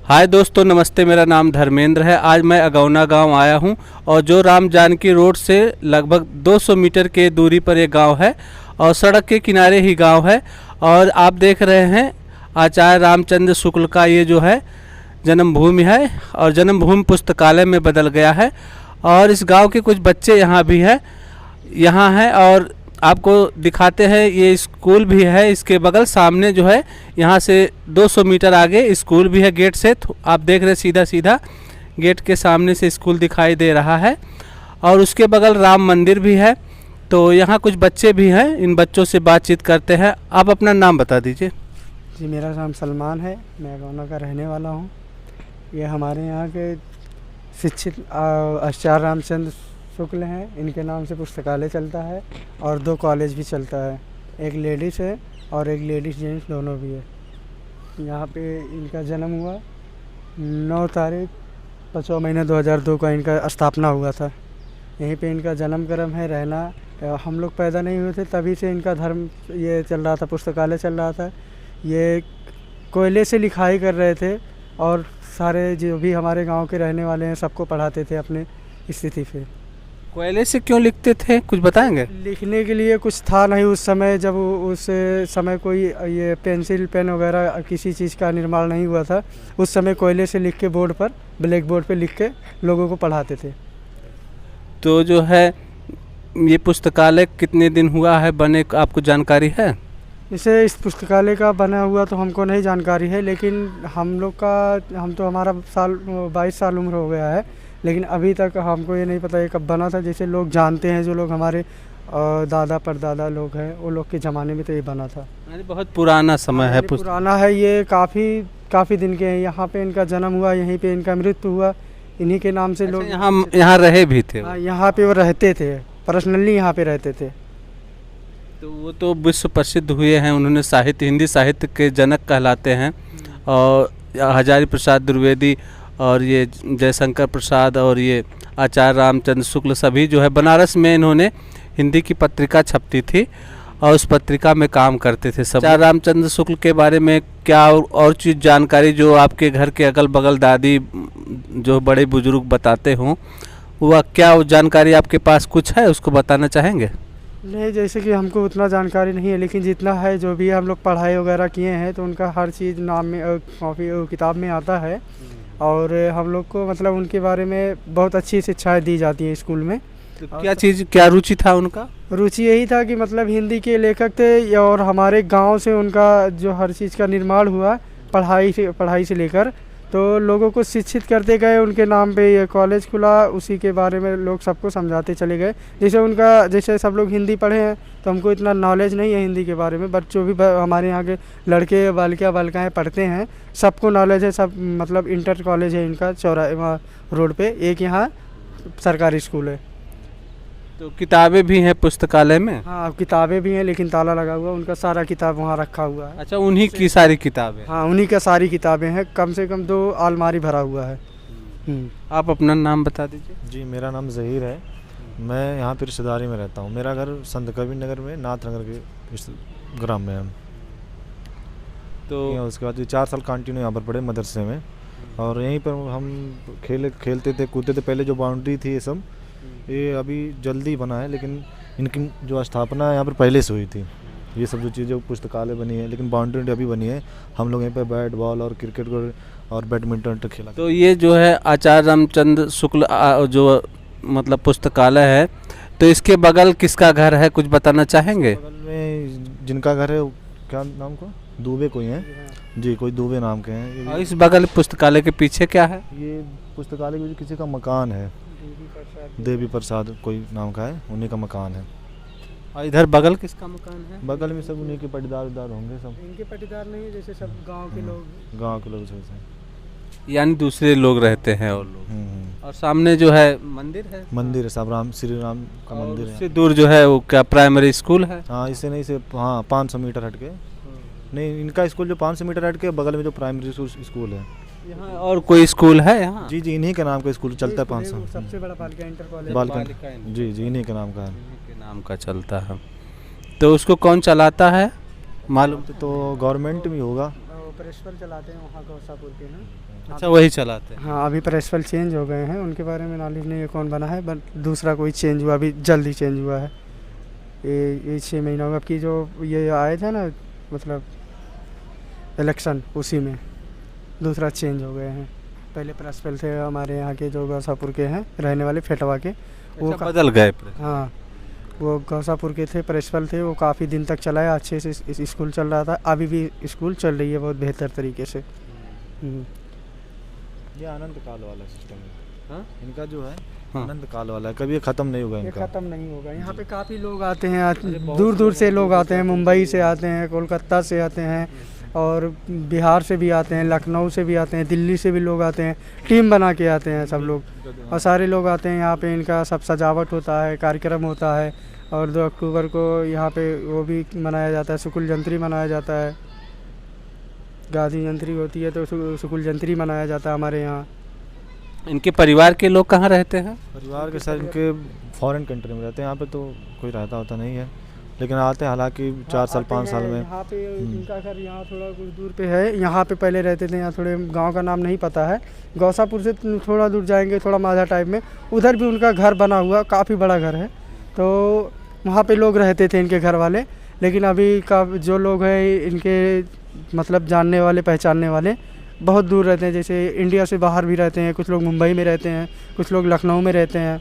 हाय दोस्तों, नमस्ते। मेरा नाम धर्मेंद्र है। आज मैं अगौना गांव आया हूं और जो राम जानकी रोड से लगभग 200 मीटर के दूरी पर एक गांव है और सड़क के किनारे ही गांव है। और आप देख रहे हैं आचार्य रामचंद्र शुक्ल का ये जो है जन्मभूमि है और जन्मभूमि पुस्तकालय में बदल गया है। और इस गांव के कुछ बच्चे यहाँ भी यहाँ हैं और आपको दिखाते हैं। ये स्कूल भी है, इसके बगल सामने जो है यहाँ से 200 मीटर आगे स्कूल भी है। गेट से आप देख रहे सीधा सीधा गेट के सामने से स्कूल दिखाई दे रहा है और उसके बगल राम मंदिर भी है। तो यहाँ कुछ बच्चे भी हैं, इन बच्चों से बातचीत करते हैं। आप अपना नाम बता दीजिए। जी, मेरा नाम सलमान है, मैं अगौना का रहने वाला हूँ। ये हमारे यहाँ के शिक्षित आचार्य रामचंद्र शुक्ल हैं, इनके नाम से पुस्तकालय चलता है और 2 कॉलेज भी चलता है। एक लेडीज़ है और एक लेडीज़ जेंट्स दोनों भी है। यहाँ पे इनका जन्म हुआ 9 तारीख 5वां महीना 2002 का इनका स्थापना हुआ था। यहीं पे इनका जन्म क्रम है, रहना। हम लोग पैदा नहीं हुए थे तभी से इनका धर्म ये चल रहा था, पुस्तकालय चल रहा था। ये कोयले से लिखाई कर रहे थे और सारे जो भी हमारे गांव के रहने वाले हैं सबको पढ़ाते थे अपने स्थिति पे। कोयले से क्यों लिखते थे, कुछ बताएंगे? लिखने के लिए कुछ था नहीं उस समय, जब उस समय कोई ये पेंसिल पेन वगैरह किसी चीज़ का निर्माण नहीं हुआ था। उस समय कोयले से लिख के बोर्ड पर, ब्लैक बोर्ड पे लिख के लोगों को पढ़ाते थे। तो जो है ये पुस्तकालय कितने दिन हुआ है बने, आपको जानकारी है? इसे इस पुस्तकालय का बना हुआ तो हमको नहीं जानकारी है, लेकिन हम तो हमारा 22 साल उम्र हो गया है, लेकिन अभी तक हमको ये नहीं पता ये कब बना था। जैसे लोग जानते हैं, जो लोग हमारे दादा परदादा लोग हैं, वो लोग के ज़माने में तो ये बना था। बहुत पुराना समय है। पुराना है, ये काफ़ी दिन के हैं। यहाँ पे इनका जन्म हुआ, यहीं पे इनका मृत्यु हुआ, इन्हीं के नाम से लोग यहाँ रहे भी थे। हाँ, यहाँ पे वो रहते थे, पर्सनली यहाँ पे रहते थे। तो वो तो विश्व प्रसिद्ध हुए हैं, उन्होंने हिंदी साहित्य के जनक कहलाते हैं। और हजारी प्रसाद द्विवेदी और ये जयशंकर प्रसाद और ये आचार्य रामचंद्र शुक्ल सभी जो है बनारस में इन्होंने हिंदी की पत्रिका छपती थी और उस पत्रिका में काम करते थे सब। आचार्य रामचंद्र शुक्ल के बारे में क्या और चीज़ जानकारी जो आपके घर के अगल बगल दादी जो बड़े बुजुर्ग बताते हों, वह क्या जानकारी आपके पास कुछ है, उसको बताना चाहेंगे? नहीं, जैसे कि हमको उतना जानकारी नहीं है, लेकिन जितना है, जो भी हम लोग पढ़ाई वगैरह किए हैं, तो उनका हर चीज़ नाम में कॉपी किताब में आता है। और हम लोग को मतलब उनके बारे में बहुत अच्छी शिक्षाएं दी जाती हैं स्कूल में। तो क्या रुचि था उनका? रुचि यही था कि मतलब हिंदी के लेखक थे और हमारे गांव से उनका जो हर चीज़ का निर्माण हुआ, पढ़ाई से लेकर तो लोगों को शिक्षित करते गए। उनके नाम पे ये कॉलेज खुला, उसी के बारे में लोग सबको समझाते चले गए। जैसे सब लोग हिंदी पढ़े हैं तो हमको इतना नॉलेज नहीं है हिंदी के बारे में, बट जो भी हमारे यहाँ के लड़के बालिकाएँ पढ़ते हैं सबको नॉलेज है। सब मतलब इंटर कॉलेज है इनका, चौराहा रोड पे एक यहाँ सरकारी स्कूल है। तो किताबें भी हैं पुस्तकालय में? हाँ, किताबें भी हैं, लेकिन ताला लगा हुआ, उनका सारा किताब वहाँ रखा हुआ है। अच्छा, उन्हीं की सारी किताबें? हाँ, उन्हीं का सारी किताबें हैं, कम से कम 2 अलमारी भरा हुआ है। आप अपना नाम बता दीजिए। जी, मेरा नाम ज़हीर है, मैं यहाँ पर रिश्तेदारी में रहता हूँ। मेरा घर संत कबीर नगर में, नाथ नगर के इस ग्राम में है। तो उसके बाद 4 साल कंटिन्यू यहाँ पर पढ़े मदरसे में, और यहीं पर हम खेलते थे, कूदते थे। पहले जो बाउंड्री थी ये सब, ये अभी जल्दी बना है, लेकिन इनकी जो स्थापना यहाँ पर पहले से हुई थी। ये सब जो चीज़ें पुस्तकालय बनी है, लेकिन बाउंड्री अभी बनी है। हम लोग यहीं पर बैट बॉल और क्रिकेट और बैडमिंटन खेला। तो ये जो है आचार्य रामचंद्र शुक्ल जो मतलब पुस्तकालय है, तो इसके बगल किसका घर है, कुछ बताना चाहेंगे? बगल में जिनका घर है, क्या नाम को दुबे कोई हैं जी, कोई दुबे नाम के हैं। और इस बगल पुस्तकालय के पीछे क्या है? ये पुस्तकालय के किसी का मकान है, देवी प्रसाद कोई नाम का है, उन्हीं का मकान है। और इधर बगल किसका मकान है? बगल में सब उन्हीं के पटीदार होंगे सब। इनके पटीदार नहीं, जैसे सब गांव के लोग यानी दूसरे लोग रहते हैं और लोग। और सामने जो है मंदिर है सब श्री राम का मंदिर है। उससे दूर जो है वो क्या प्राइमरी स्कूल है? हाँ, इससे नहीं, से हाँ 500 मीटर हट के। नहीं, इनका स्कूल जो 500 मीटर हट के बगल में जो प्राइमरी स्कूल है। यहाँ और कोई स्कूल है यहाँ? जी, इन्हीं के नाम का स्कूल चलता है। 500 सबसे बड़ा बालिका इंटर कॉलेज, बालिका जी, इन्हीं के नाम का है। इन्हीं के नाम का चलता है। तो उसको कौन चलाता है मालूम? तो गवर्नमेंट भी होगा, प्रिंसिपल चलाते हैं वहाँ गौसापुर के हैं। अच्छा, वही चलाते हैं। हाँ, अभी प्रिंसिपल चेंज हो गए हैं, उनके बारे में नॉलेज नहीं है कौन बना है, बट दूसरा कोई चेंज हुआ, अभी जल्दी चेंज हुआ है। ये 6 महीनों अब की जो ये आए थे ना, मतलब इलेक्शन, उसी में दूसरा चेंज हो गए हैं। पहले प्रिंसिपल थे हमारे यहाँ के जो गौसापुर के हैं रहने वाले फेटवा के, वो अच्छा, बदल गए। हाँ, वो गौसापुर के थे, प्रिंसिपल थे, वो काफ़ी दिन तक चलाया, अच्छे से स्कूल चल रहा था, अभी भी स्कूल चल रही है बहुत बेहतर तरीके से। ये आनंद काल वाला सिस्टम है। हाँ? इनका जो है हाँ। आनंद काल वाला है, कभी ये ख़त्म नहीं होगा ये इनका। ख़त्म नहीं होगा। यहाँ पे काफ़ी लोग आते हैं, दूर दूर से लोग आते हैं, मुंबई से आते हैं, कोलकाता से आते हैं, और बिहार से भी आते हैं, लखनऊ से भी आते हैं, दिल्ली से भी लोग आते हैं, टीम बना के आते हैं सब लोग, और सारे लोग आते हैं यहाँ पे। इनका सब सजावट होता है, कार्यक्रम होता है, और 2 अक्टूबर को यहाँ पे वो भी मनाया जाता है, शुक्ल जयंती मनाया जाता है। गांधी जयंती होती है तो शुक्ल जयंती मनाया जाता है हमारे यहाँ। इनके परिवार के लोग कहाँ रहते हैं? परिवार के साथ इनके फॉरेन कंट्री में रहते हैं, यहाँ पे तो कोई रहता होता नहीं है, लेकिन आते हैं हालांकि 4 साल 5 साल में। यहाँ पे इनका घर यहाँ थोड़ा कुछ दूर पे है, यहाँ पे पहले रहते थे, यहाँ थोड़े गांव का नाम नहीं पता है, गौसापुर से थोड़ा दूर जाएंगे, थोड़ा माझा टाइप में, उधर भी उनका घर बना हुआ, काफ़ी बड़ा घर है, तो वहाँ पे लोग रहते थे इनके घर वाले। लेकिन अभी का जो लोग हैं इनके मतलब जानने वाले पहचानने वाले बहुत दूर रहते हैं, जैसे इंडिया से बाहर भी रहते हैं, कुछ लोग मुंबई में रहते हैं, कुछ लोग लखनऊ में रहते हैं।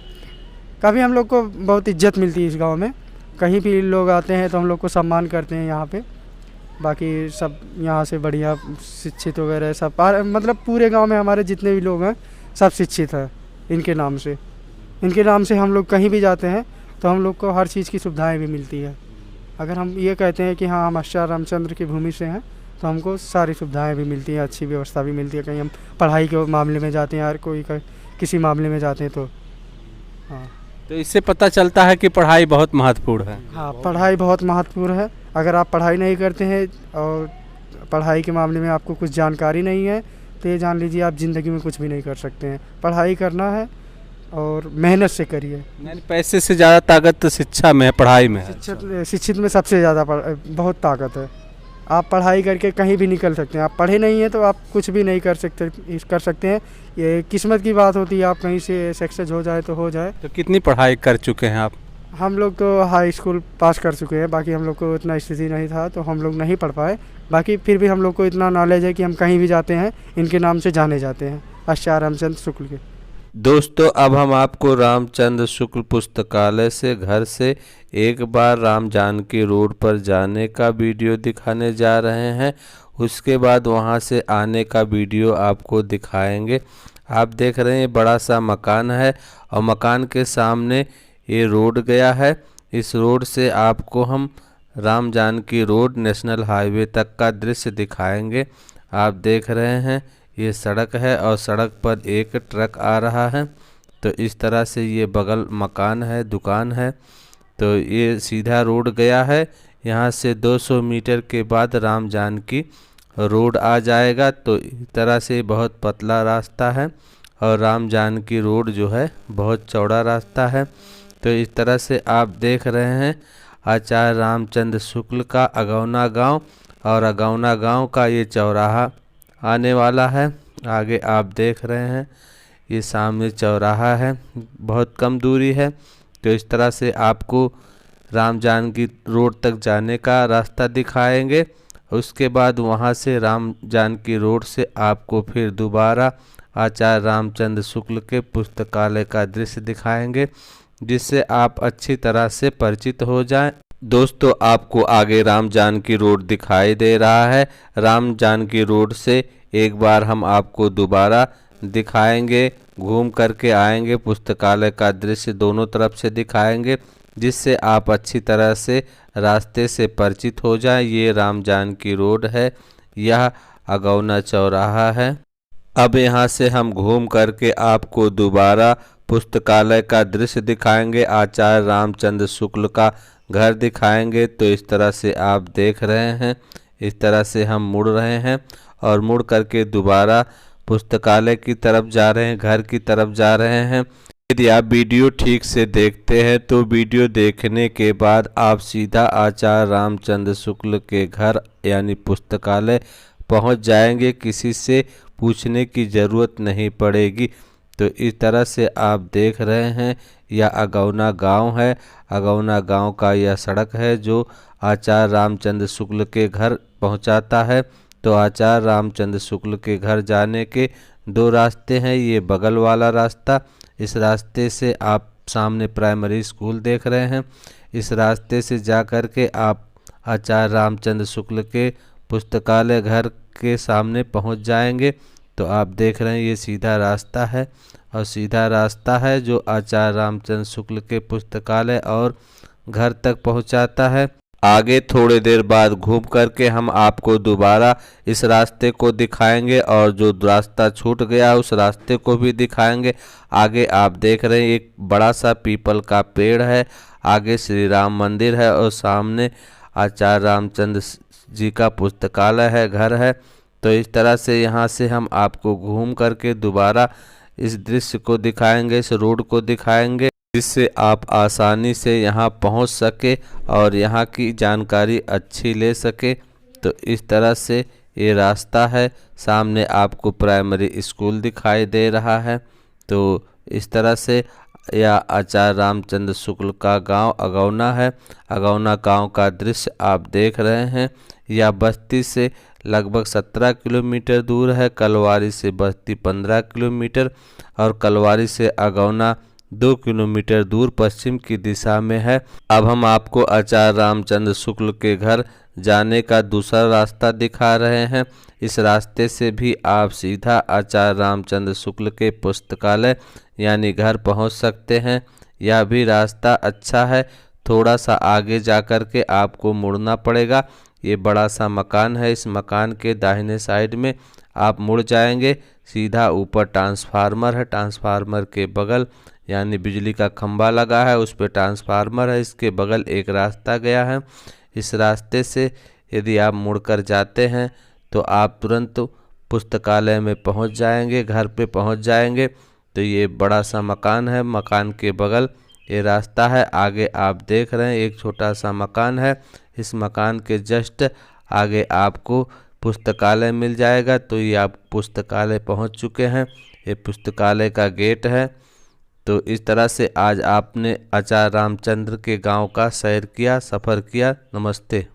काफ़ी हम लोग को बहुत इज्जत मिलती है इस गांव में, कहीं भी लोग आते हैं तो हम लोग को सम्मान करते हैं यहाँ पे। बाकी सब यहाँ से बढ़िया शिक्षित वगैरह सब, मतलब पूरे गांव में हमारे जितने भी लोग हैं सब शिक्षित हैं इनके नाम से। इनके नाम से हम लोग कहीं भी जाते हैं तो हम लोग को हर चीज़ की सुविधाएं भी मिलती है। अगर हम ये कहते हैं कि हाँ हम आचार्य रामचंद्र की भूमि से हैं तो हमको सारी सुविधाएं भी मिलती हैं, अच्छी व्यवस्था भी मिलती है। कहीं हम पढ़ाई के मामले में जाते हैं या कोई किसी मामले में जाते हैं तो हाँ। तो इससे पता चलता है कि पढ़ाई बहुत महत्वपूर्ण है। हाँ, पढ़ाई बहुत महत्वपूर्ण है। अगर आप पढ़ाई नहीं करते हैं और पढ़ाई के मामले में आपको कुछ जानकारी नहीं है तो ये जान लीजिए आप ज़िंदगी में कुछ भी नहीं कर सकते हैं। पढ़ाई करना है और मेहनत से करिए। यानी पैसे से ज़्यादा ताकत तो शिक्षा में है, पढ़ाई में है। शिक्षित में सबसे ज़्यादा बहुत ताकत है। आप पढ़ाई करके कहीं भी निकल सकते हैं। आप पढ़े नहीं हैं तो आप कुछ भी नहीं कर सकते हैं। ये किस्मत की बात होती है, आप कहीं से सक्सेस हो जाए तो हो जाए। तो कितनी पढ़ाई कर चुके हैं आप? हम लोग तो हाई स्कूल पास कर चुके हैं, बाकी हम लोग को इतना स्थिति नहीं था तो हम लोग नहीं पढ़ पाए। बाकी फिर भी हम लोग को इतना नॉलेज है कि हम कहीं भी जाते हैं इनके नाम से जाने जाते हैं, आचार्य रामचंद्र शुक्ल के। दोस्तों, अब हम आपको रामचंद्र शुक्ल पुस्तकालय से घर से एक बार राम जानकी रोड पर जाने का वीडियो दिखाने जा रहे हैं। उसके बाद वहां से आने का वीडियो आपको दिखाएंगे। आप देख रहे हैं बड़ा सा मकान है और मकान के सामने ये रोड गया है। इस रोड से आपको हम Ram Janaki road national highway तक का दृश्य दिखाएंगे। आप देख रहे हैं ये सड़क है और सड़क पर एक ट्रक आ रहा है। तो इस तरह से ये बगल मकान है, दुकान है। तो ये सीधा रोड गया है। यहाँ से 200 मीटर के बाद राम जानकी रोड आ जाएगा। तो इस तरह से बहुत पतला रास्ता है और राम जानकी रोड जो है बहुत चौड़ा रास्ता है। तो इस तरह से आप देख रहे हैं आचार्य रामचंद्र शुक्ल का अगौना गांव, और अगौना गांव का ये चौराहा आने वाला है। आगे आप देख रहे हैं ये सामने चौराहा है, बहुत कम दूरी है। तो इस तरह से आपको राम जानकी रोड तक जाने का रास्ता दिखाएंगे। उसके बाद वहां से राम जानकी रोड से आपको फिर दोबारा आचार्य रामचंद्र शुक्ल के पुस्तकालय का दृश्य दिखाएंगे, जिससे आप अच्छी तरह से परिचित हो जाएं। दोस्तों, आपको आगे राम जानकी रोड दिखाई दे रहा है। राम जानकी रोड से एक बार हम आपको दोबारा दिखाएंगे, घूम करके आएंगे, पुस्तकालय का दृश्य दोनों तरफ से दिखाएंगे, जिससे आप अच्छी तरह से रास्ते से परिचित हो जाएं। ये राम जानकी रोड है, यह अगौना चौराहा है। अब यहाँ से हम घूम करके आपको दोबारा पुस्तकालय का दृश्य दिखाएंगे, आचार्य रामचंद्र शुक्ल का घर दिखाएंगे। तो इस तरह से आप देख रहे हैं, इस तरह से हम मुड़ रहे हैं और मुड़ करके दोबारा पुस्तकालय की तरफ जा रहे हैं, घर की तरफ जा रहे हैं। यदि आप वीडियो ठीक से देखते हैं तो वीडियो देखने के बाद आप सीधा आचार्य रामचंद्र शुक्ल के घर यानी पुस्तकालय पहुंच जाएंगे, किसी से पूछने की ज़रूरत नहीं पड़ेगी। तो इस तरह से आप देख रहे हैं यह अगौना गांव है। अगौना गांव का यह सड़क है जो आचार्य रामचंद्र शुक्ल के घर पहुंचाता है। तो आचार्य रामचंद्र शुक्ल के घर जाने के दो रास्ते हैं। ये बगल वाला रास्ता, इस रास्ते से आप सामने प्राइमरी स्कूल देख रहे हैं, इस रास्ते से जा कर के आप आचार्य रामचंद्र शुक्ल के पुस्तकालय घर के सामने पहुंच जाएंगे। तो आप देख रहे हैं ये सीधा रास्ता है और सीधा रास्ता है जो आचार्य रामचंद्र शुक्ल के पुस्तकालय और घर तक पहुंचाता है। आगे थोड़ी देर बाद घूम करके हम आपको दोबारा इस रास्ते को दिखाएंगे और जो रास्ता छूट गया उस रास्ते को भी दिखाएंगे। आगे आप देख रहे हैं एक बड़ा सा पीपल का पेड़ है, आगे श्री राम मंदिर है और सामने आचार्य रामचंद्र जी का पुस्तकालय है, घर है। तो इस तरह से यहाँ से हम आपको घूम करके दोबारा इस दृश्य को दिखाएंगे, इस रोड को दिखाएंगे, जिससे आप आसानी से यहाँ पहुँच सके और यहाँ की जानकारी अच्छी ले सके। तो इस तरह से ये रास्ता है। सामने आपको प्राइमरी स्कूल दिखाई दे रहा है। तो इस तरह से यह आचार्य रामचंद्र शुक्ल का गांव अगौना है। अगौना गांव का दृश्य आप देख रहे हैं। यह बस्ती से लगभग 17 किलोमीटर दूर है, कलवारी से बस्ती 15 किलोमीटर और कलवारी से अगौना 2 किलोमीटर दूर पश्चिम की दिशा में है। अब हम आपको आचार्य रामचंद्र शुक्ल के घर जाने का दूसरा रास्ता दिखा रहे हैं। इस रास्ते से भी आप सीधा आचार्य रामचंद्र शुक्ल के पुस्तकालय यानी घर पहुंच सकते हैं। यह भी रास्ता अच्छा है, थोड़ा सा आगे जाकर के आपको मुड़ना पड़ेगा। ये बड़ा सा मकान है, इस मकान के दाहिने साइड में आप मुड़ जाएंगे, सीधा ऊपर ट्रांसफार्मर है, ट्रांसफार्मर के बगल यानी बिजली का खंभा लगा है, उस पर ट्रांसफार्मर है, इसके बगल एक रास्ता गया है। इस रास्ते से यदि आप मुड़कर जाते हैं तो आप तुरंत पुस्तकालय में पहुंच जाएंगे, घर पे पहुंच जाएंगे। तो ये बड़ा सा मकान है, मकान के बगल ये रास्ता है। आगे आप देख रहे हैं एक छोटा सा मकान है, इस मकान के जस्ट आगे आपको पुस्तकालय मिल जाएगा। तो ये आप पुस्तकालय पहुंच चुके हैं, ये पुस्तकालय का गेट है। तो इस तरह से आज आपने आचार्य रामचंद्र के गांव का सैर किया, सफ़र किया। नमस्ते।